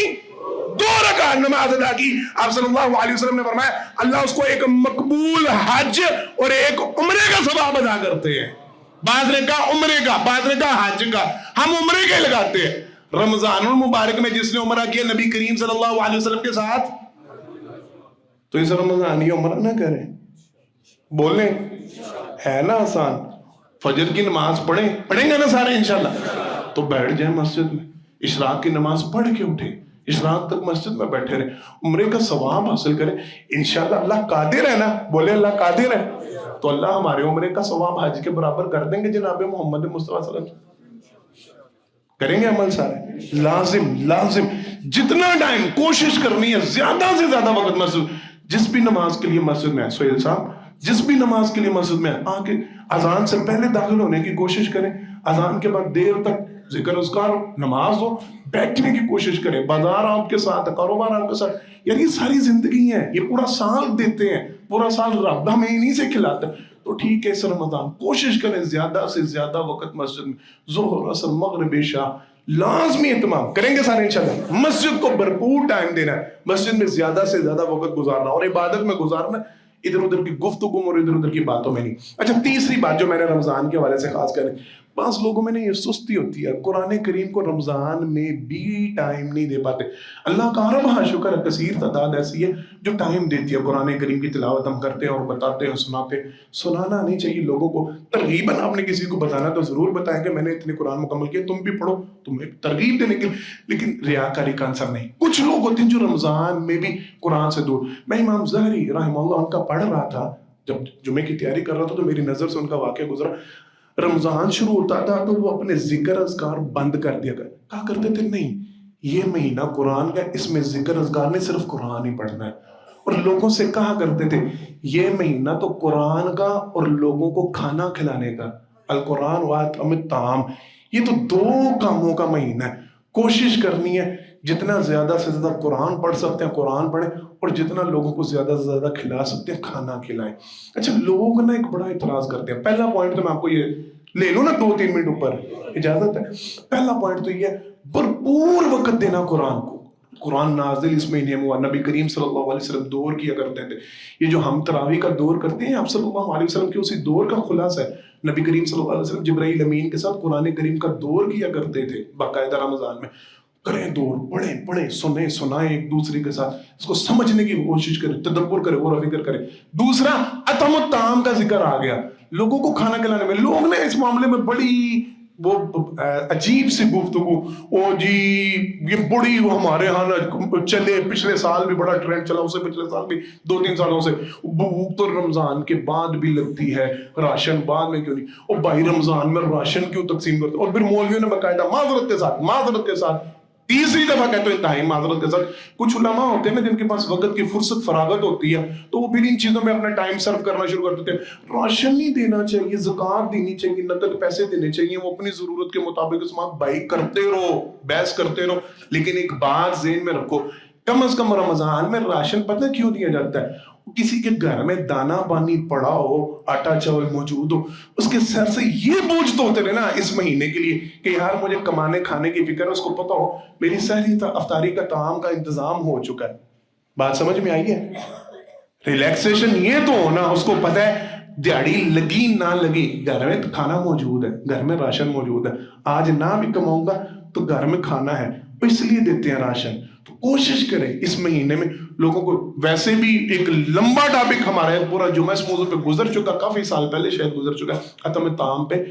2 رکعت نماز ادا کی۔ آپ صلی اللہ علیہ وسلم نے فرمایا اللہ اس کو ایک مقبول حج اور ایک عمرے کا ثواب ادا کرتے ہیں۔ بعض نے کہا عمرے کا، بعض نے کہا حج کا، ہم عمرے کے لگاتے ہیں۔ رمضان المبارک میں جس نے عمرہ کیا نبی کریم صلی اللہ علیہ وسلم کے ساتھ، تو اس رمضان یہ عمرہ نہ کریں، بولیں ہے نا آسان، فجر کی نماز پڑھیں گے نا سارے انشاءاللہ، تو بیٹھ جائیں مسجد میں، اشراق کی نماز پڑھ کے اٹھیں، اشراق تک مسجد میں بیٹھے رہیں، عمرے کا ثواب حاصل کریں، انشاءاللہ اللہ قادر ہے نا، بولے اللہ قادر ہے، تو اللہ ہمارے عمرے کا ثواب حج کے برابر کر دیں گے جناب محمد مصطفیٰ صلی اللہ علیہ وسلم۔ کریں گے عمل سارے، لازم جتنا ٹائم کوشش کرنی ہے زیادہ سے زیادہ وقت مسجد، جس بھی نماز کے لیے مسجد میں ہے، سہیل صاحب جس بھی نماز کے لیے مسجد میں آ کے اذان سے پہلے داخل ہونے کی کوشش کریں، اذان کے بعد دیر تک ذکر اذکار نماز ہو، بیٹھنے کی کوشش کریں، بازار آپ کے ساتھ، کاروبار آپ کے ساتھ، یار یہ ساری زندگی ہے، یہ پورا سال دیتے ہیں، پورا سال رب ہمیں انہی سے کھلاتا ہے، تو ٹھیک ہے اس رمضان کوشش کریں زیادہ سے زیادہ وقت مسجد میں، ظہر عصر مغرب عشاء لازمی اہتمام کریں گے سارے انشاءاللہ، مسجد کو بھرپور ٹائم دینا ہے، مسجد میں زیادہ سے زیادہ وقت گزارنا اور عبادت میں گزارنا، ادھر ادھر کی گفتگو اور ادھر ادھر کی باتوں میں نہیں۔ اچھا تیسری بات جو میں نے رمضان کے حوالے سے خاص کریں، بعض لوگوں میں نے یہ سستی ہوتی ہے، قرآن کریم کو رمضان میں بھی ٹائم نہیں دے پاتے۔ اللہ کا رب شکر کثیر تعداد ایسی ہے جو ٹائم دیتی ہے، قرآن کریم کی تلاوت ہم کرتے ہیں اور بتاتے ہیں، سناتے ہیں، سنانا نہیں چاہیے لوگوں کو، ترغیباً آپ نے کسی کو بتانا تو ضرور بتائیں کہ میں نے اتنے قرآن مکمل کیا، تم بھی پڑھو، تمہیں ترغیب دینے کے، لیکن ریاکاری کا عنصر نہیں۔ کچھ لوگ ہوتے ہیں جو رمضان میں بھی قرآن سے دور، میں امام زہری رحمہ اللہ ان کا پڑھ رہا تھا، جب جمعے کی تیاری کر رہا تھا تو میری نظر سے ان کا واقعہ گزرا، رمضان شروع ہوتا تھا تو وہ اپنے ذکر اذکار بند کر دیا کہا کرتے تھے نہیں یہ مہینہ قرآن کا، اس میں ذکر اذکار نہیں صرف قرآن ہی پڑھنا ہے، اور لوگوں سے کہا کرتے تھے یہ مہینہ تو قرآن کا اور لوگوں کو کھانا کھلانے کا، القرآن واتم الطعام، یہ تو 2 کاموں کا مہینہ ہے، کوشش کرنی ہے جتنا زیادہ سے زیادہ قرآن پڑھ سکتے ہیں قرآن پڑھیں، اور جتنا لوگوں کو زیادہ سے زیادہ کھلا سکتے ہیں کھانا کھلائیں۔ اچھا لوگوں کو نا ایک بڑا اعتراض کرتے ہیں، پہلا پوائنٹ تو میں آپ کو یہ لے لوں نا 2-3 منٹ اوپر اجازت ہے، پہلا پوائنٹ تو یہ ہے بھرپور وقت دینا قرآن کو، قرآن نازل اس مہینے میں ہوا، نبی کریم صلی اللہ علیہ وسلم دور کیا کرتے تھے، یہ جو ہم تراویح کا دور کرتے ہیں آپ صلی اللہ علیہ وسلم کے اسی دور کا خلاصہ ہے، نبی کریم صلی اللہ علیہ وسلم جبرائیل امین کے ساتھ قرآن کریم کا دور کیا کرتے تھے باقاعدہ رمضان میں، کریں دور، پڑھیں سنیں سنائیں ایک دوسرے کے ساتھ، اس کو سمجھنے کی کوشش کریں، تدبر کریں اور فکر کریں۔ دوسرا اتم الطعام کا ذکر آ گیا، لوگوں کو کھانا کھلانے میں لوگ نے اس معاملے میں بڑی وہ عجیب سی گفتگو، او جی یہ بڑی وہ ہمارے ہاں چلے، پچھلے سال بھی بڑا ٹرینڈ چلا، اسے پچھلے سال بھی 2-3 سالوں سے بھوک تو رمضان کے بعد بھی لگتی ہے، راشن بعد میں کیوں نہیں، اور بھائی رمضان میں راشن کیوں تقسیم کرتے، اور پھر مولویوں نے باقاعدہ معذرت کے ساتھ تیسری دفعہ کہتے ہیں انتہائی معذرت کے ساتھ، کچھ علماء ہوتے ہیں نا جن کے پاس وقت کی فرصت فراغت ہوتی ہے تو وہ پھر ان چیزوں میں اپنا ٹائم سرو کرنا شروع کر دیتے ہیں، راشن نہیں دینا چاہیے، زکوٰۃ دینی چاہیے، نقد پیسے دینے چاہیے، وہ اپنی ضرورت کے مطابق اس میں بائی کرتے رہو، بحث کرتے رہو، لیکن ایک بات ذہن میں رکھو، کم از کم رمضان میں راشن پتہ کیوں دیا جاتا ہے؟ کسی کے گھر میں دانا پانی پڑا ہو، آٹا چاول موجود ہو، اس کے سر سے یہ بوجھ تو ہوتے رہے نا اس مہینے کے لیے کہ یار مجھے کمانے کھانے کی فکر ہے، اس کو پتا ہو میری سحری افطاری کا طعام کا انتظام ہو چکا ہے، بات سمجھ میں آئی ہے؟ ریلیکسیشن یہ تو ہونا، اس کو پتہ ہے دیہڑی لگی نہ لگی، گھر میں کھانا موجود ہے، گھر میں راشن موجود ہے، آج نہ بھی کماؤں گا تو گھر میں کھانا ہے، تو اس لیے دیتے ہیں راشن۔ تو کوشش کریں اس مہینے میں لوگوں کو، ویسے بھی ایک لمبا ٹاپک ہمارا ہے، پورا جمعہ اس موضوع پہ گزر چکا، کافی سال پہلے شاید گزر چکا، ختم طعام پہ،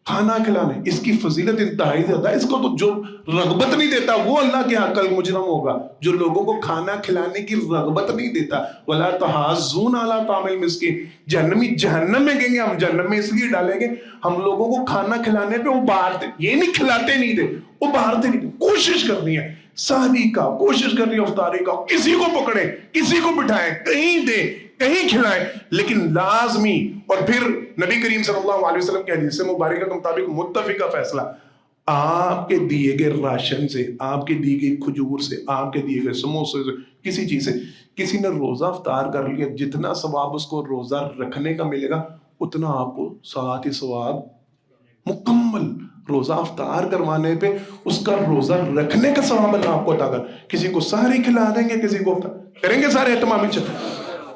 کھانا کھلانے، اس کی فضیلت انتہائی زیادہ ہے۔ اس کو تو جو رغبت نہیں دیتا وہ اللہ کے ہاں کل مجرم ہوگا، جو لوگوں کو کھانا کھلانے کی رغبت نہیں دیتا۔ وَلَا تَحَاضُّونَ عَلَىٰ طَعَامِ الْمِسْكِينِ، جہنمی جہنم میں گیں گے، ہم جہنم میں اس لیے ڈالیں گے ہم لوگوں کو کھانا کھلانے پہ ابھارتے، یہ نہیں کھلاتے نہیں تھے، ابھارتے نہیں تھے۔ کوشش کرنی ہے سحری کا، کوشش کرنی ہے افطاری کا، کسی کو پکڑیں، کسی کو بٹھائیں، کہیں دیں، کہیں کھلائیں، لیکن لازمی۔ اور پھر نبی کریم صلی اللہ علیہ وسلم کی حدیث مبارکہ کے مطابق متفقہ فیصلہ، آپ کے دیے گئے راشن سے، آپ کے دیے گئے کھجور سے، آپ کے دیے گئے سموسے سے، کسی چیز سے کسی نے روزہ افطار کر لیا، جتنا ثواب اس کو روزہ رکھنے کا ملے گا اتنا آپ کو ساتھ ہی ثواب مکمل روزہ افطار کروانے پہ اس کا روزہ رکھنے کا ثواب اللہ آپ کو عطا کر۔ کسی کو سحری کھلا دیں گے، کسی کو کریں گے سارے اہتمام۔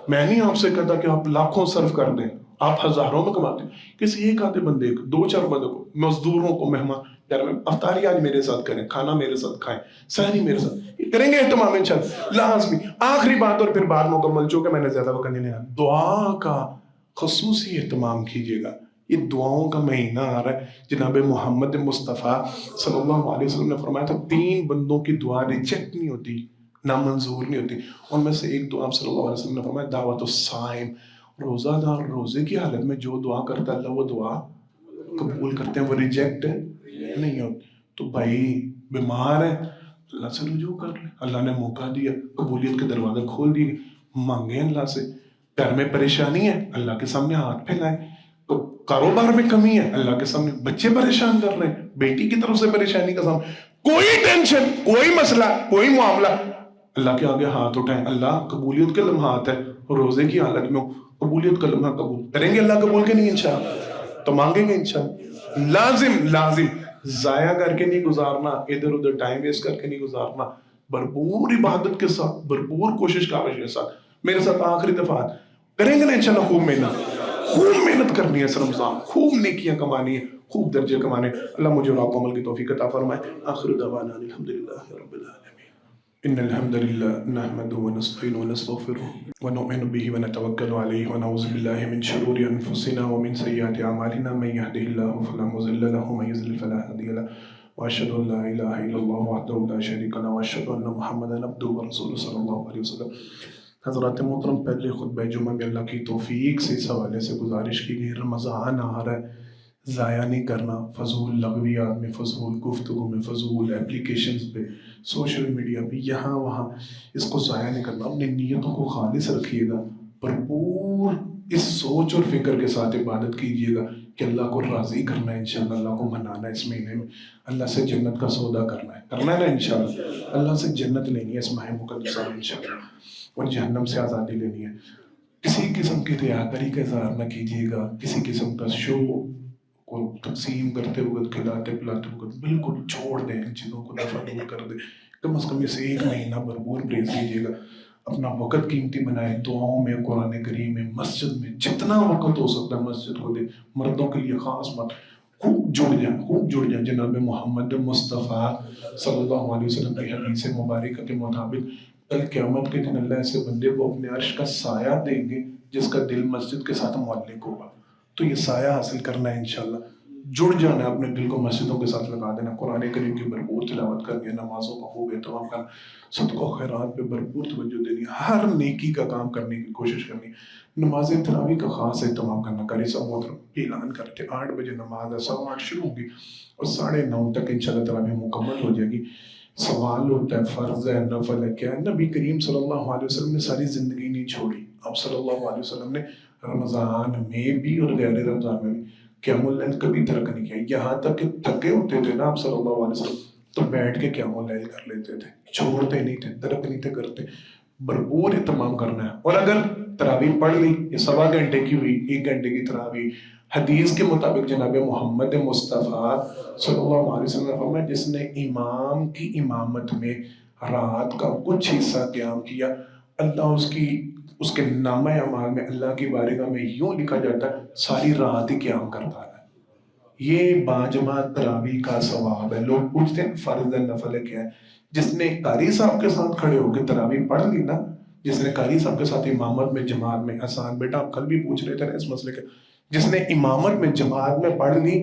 میں نہیں آپ سے کہتا کہ آپ لاکھوں صرف کر دیں، آپ ہزاروں میں کماتے ہیں، کسی ایک آدھے بندے کو، دو چار بندوں کو، مزدوروں کو، مہمان گھر میں افطاری آج میرے ساتھ کریں، کھانا میرے ساتھ کھائیں، سحری میرے ساتھ کریں گے، اہتمام انشاءاللہ لازمی۔ آخری بات اور پھر بات مکمل، چونکہ میں نے زیادہ وقت نہیں لینا، دعا کا خصوصی اہتمام کیجیے گا۔ یہ دعاؤں کا مہینہ آ رہا ہے، جناب محمد مصطفیٰ صلی اللہ علیہ وسلم نے فرمایا تھا 3 بندوں کی دعا ریجیکٹ نہیں ہوتی، نامنظور نہیں ہوتی، ان میں سے ایک دعا صلی اللہ علیہ وسلم نے فرمایا دعوت الصائم، روزہ دار روزے کی حالت میں جو دعا کرتا ہے اللہ وہ دعا قبول کرتے ہیں، وہ ریجیکٹ نہیں ہوتی۔ تو بھائی بیمار ہے اللہ سے رجوع کر لیں، اللہ نے موقع دیا، قبولیت کے دروازے کھول دیے، مانگیں اللہ سے۔ گھر میں پریشانی ہے اللہ کے سامنے ہاتھ پھیلائیں، کاروبار میں کمی ہے اللہ کے سامنے، بچے پریشان کر رہے ہیں، بیٹی کی طرف سے پریشانی کا سامنا، کوئی ٹینشن، کوئی مسئلہ، کوئی معاملہ، اللہ کے آگے ہاتھ اٹھائیں۔ اللہ قبولیت کے لمحات ہے، روزے کی حالت میں قبولیت کا لمحہ قبول کریں گے، اللہ قبول کے نہیں انشاءاللہ تو مانگیں گے انشاءاللہ۔ لازم ضائع کر کے نہیں گزارنا، ادھر ادھر ٹائم ویسٹ کر کے نہیں گزارنا، بھرپور عبادت کے ساتھ، بھرپور کوشش کاوش کے ساتھ۔ میرے ساتھ آخری دفعہ کریں گے نا انشاءاللہ، خوب محنت کرنی ہے اس رمضان، خوب نیکیاں کمانی ہے، خوب درجے کمانے۔ اللہ مجھے اور آپ کو عمل کی توفیق عطا فرمائے۔ آخر دعوانا الحمدللہ رب العالمین۔ إن الحمد لله نحمده ونستعينه ونستغفره ونؤمن به ونتوكل عليه ونعوذ بالله من شرور أنفسنا ومن سيئات أعمالنا، من يهده الله فلا مضل له ومن يضلل فلا هادي له، وأشهد أن لا إله إلا الله وحده لا شريك له وأشهد أن محمدا عبده ورسوله صلی اللہ علیہ وسلم۔ حضرات محترم، پہلے خطبہ جمعہ میں اللہ کی توفیق سے اس حوالے سے گزارش کی گئی، رمضان آ رہا ہے، ضائع نہیں کرنا، فضول لغویات میں، فضول گفتگو میں، فضول اپلیکیشنز پہ، سوشل میڈیا پہ، یہاں وہاں، اس کو ضائع نہیں کرنا۔ اپنی نیتوں کو خالص رکھیے گا، بھرپور اس سوچ اور فکر کے ساتھ عبادت کیجیے گا کہ اللہ کو راضی کرنا ہے انشاءاللہ، اللہ کو منانا ہے اس مہینے میں، اللہ سے جنت کا سودا کرنا ہے نا انشاءاللہ، اللہ سے جنت لینی ہے اس ماہ مقدسہ میں انشاءاللہ، اور جہنم سے آزادی لینی ہے۔ کسی قسم کی ریاکاری کا اظہار نہ کیجیے گا، کسی قسم کا شو کو تقسیم کرتے وقت، کھلاتے پلاتے وقت بالکل چھوڑ دیں، ان چیزوں کو دفع دور کر دیں۔ کم از کم اسے 1 مہینہ بھرپور پریز کیجیے گا، اپنا وقت قیمتی بنائیں، دعاؤں میں، قرآن کریم میں، مسجد میں، جتنا وقت ہو سکتا ہے مسجد کو دیں، مردوں کے لیے خاص بات، خوب جڑ جائیں جناب محمد مصطفیٰ صلی اللہ علیہ وسلم کی حدیث مبارکہ کے مطابق کل قیامت کے دن اللہ ایسے بندے کو اپنے عرش کا سایہ دیں گے جس کا دل مسجد کے ساتھ معلق ہوگا۔ تو یہ سایہ حاصل کرنا ہے انشاءاللہ، جڑ جانا ہے، اپنے دل کو مسجدوں کے ساتھ لگا دینا، قرآن کریم کی بھرپور تلاوت کرنی ہے، نمازوں کا خوب اہتمام کرنا، صدقہ و خیرات پہ بھرپور توجہ دینی ہے، ہر نیکی کا کام کرنے کی کوشش کرنی ہے، نماز تراویح کا خاص اہتمام کرنا۔ قاری صاحب محترم اعلان کرتے 8 بجے نماز ہے، 8:15 شروع ہوگی اور 9:30 تک انشاءاللہ تراویح مکمل ہو جائے گی۔ سوال ہوتا ہے فرض ہے، نفل ہے، کیا ہے؟ نبی کریم صلی اللہ علیہ وسلم نے ساری زندگی نہیں چھوڑی، آپ صلی اللہ علیہ وسلم نے رمضان میں بھی اور غیر رمضان میں بھی قیام اللیل کبھی ترک نہیں کیا، یہاں تک کہ تھکے ہوتے تھے نا آپ صلی اللہ علیہ وسلم تو بیٹھ کے قیام اللیل کر لیتے تھے، چھوڑتے نہیں تھے، ترک نہیں تھے کرتے۔ بھرپور اہتمام کرنا ہے، اور اگر تراویح پڑھ لی، یہ 1.25 گھنٹے کی ہوئی، 1 گھنٹے کی تراویح، حدیث کے مطابق جناب محمد مصطفیٰ صلی اللہ علیہ وسلم نے فرمایا جس نے امام کی امامت میں رات کا کچھ حصہ قیام کیا اللہ اس کے نامہ اعمال میں اللہ کی بارگاہ میں یوں لکھا جاتا ہے ساری رات ہی قیام کرتا ہے۔ یہ باجماعت تراویح کا ثواب ہے۔ لوگ پوچھتے ہیں فرض ہے نفل ہے کیا ہے؟ جس نے قاری صاحب کے ساتھ کھڑے ہو کے تراویح پڑھ لی نا، جس نے قاری صاحب کے ساتھ امامت میں جماعت میں آسان، بیٹا آپ کل بھی پوچھ رہے تھے نا اس مسئلے کے، جس نے امامت میں جماعت میں پڑھ لی،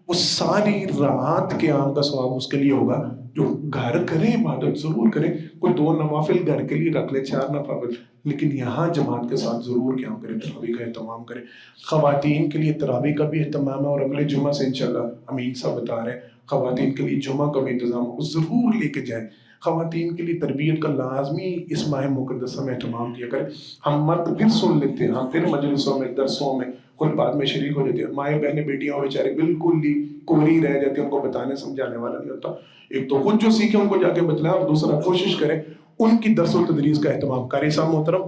وہ ساری رات قیام کا ثواب اس کے لیے ہوگا۔ جو گھر کرے عبادت ضرور کرے، کوئی 2 نوافل گھر کے لیے رکھ لے، 4 نوافل، لیکن یہاں جماعت کے ساتھ ضرور قیام کرے، تراویح کا اہتمام کرے۔ خواتین کے لیے تراویح کا بھی اہتمام ہے، اور اگلے جمعہ سے انشاءاللہ امین صاحب بتا رہے ہیں خواتین کے لیے جمعہ کا بھی انتظام ہو، ضرور لے کے جائیں۔ خواتین کے لیے تربیت کا لازمی اس ماہ مقدسہ میں اہتمام کیا کریں۔ ہم مرد پھر سن لیتے ہیں، ہم پھر مجلسوں میں درسوں میں خود بعد میں شریک ہو جاتے ہیں، مائیں بہنیں بیٹیاں بیچارے بالکل ہی کوری رہ جاتی ہیں، ان کو بتانے سمجھانے والا نہیں ہوتا۔ ایک تو خود جو سیکھیں ان کو جا کے بتلائیں، اور دوسرا کوشش کریں ان کی درس و تدریس کا اہتمام۔ قاری صاحب محترم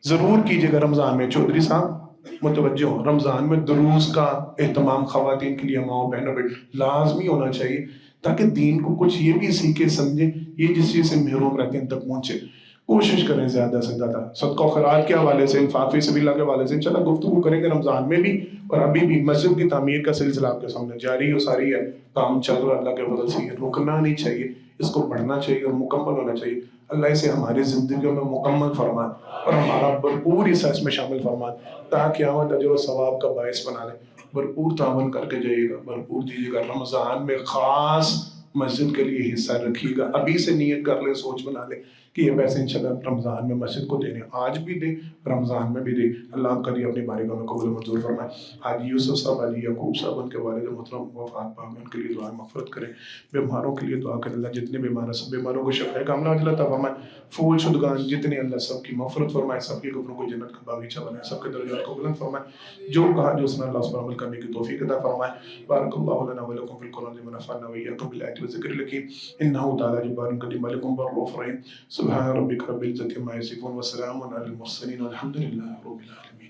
ضرور کیجیے گا رمضان میں، چودھری صاحب متوجہ ہوں، رمضان میں دروس کا اہتمام خواتین کے لیے، ماؤں بہنوں پہ لازمی ہونا چاہیے، تاکہ دین کو کچھ یہ بھی سیکھے سمجھے، یہ جس چیز سے محروم رہتے ہیں تک پہنچے۔ کوشش کریں زیادہ سے زیادہ صدقہ و خیرات کے حوالے سے، انفاق فی سبیل اللہ کے حوالے سے انشاءاللہ گفتگو کریں گے رمضان میں بھی، اور ابھی بھی مسجد کی تعمیر کا سلسلہ آپ کے سامنے جاری و ساری ہے، کام چل رہا ہے اللہ کے فضل سے، رکنا نہیں چاہیے، اس کو بڑھنا چاہیے اور مکمل ہونا چاہیے۔ اللہ اسے ہماری زندگیوں میں مکمل فرمائے اور ہمارا بھرپور حصہ اس میں شامل فرمائے، تاکہ قیامت اجر و ثواب کا باعث بنا لے۔ بھرپور تعاون کر کے جائیے گا، بھرپور دیجیے گا، رمضان میں خاص مسجد کے لیے حصہ رکھیے گا، ابھی سے نیت کر لیں، سوچ بنا لیں کہ یہ پیسے انشاءاللہ رمضان میں مسجد کو دینے، آج بھی دیں، رمضان میں بھی دیں۔ اللہ آپ کا اپنی بارگاہ میں قبول منظور فرمائے۔ حاجی یوسف صاحب، حاجی یعقوب صاحب، ان کے والد محترم وفات پا گئے، ان کے لیے دعا مغفرت کریں، بیماروں کے لیے دعا کریں، اللہ جتنے بیمار ہیں سب بیماروں کو شفا کاملہ عاجلہ عطا فرمائے، فوت شدگان جتنے اللہ سب کی مغفرت فرمائے، سب کے قبروں کو جنت کا باغیچہ بنائے، سب کے درجات کو بلند فرمائے، جو کہا جو سنا اللہ اس پر عمل کرنے کی توفیق عطا فرمائے۔ بارک اللہ لنا ولکم فی القرآن العظیم ونفعنا وإیاکم بالآیات والذکر الحکیم، انہ تعالی جبار کریم علیکم بالرؤوف الرحیم۔ سبحان ربک رب العزة عما یصفون وسلام علی المرسلین والحمد للہ رب العالمین۔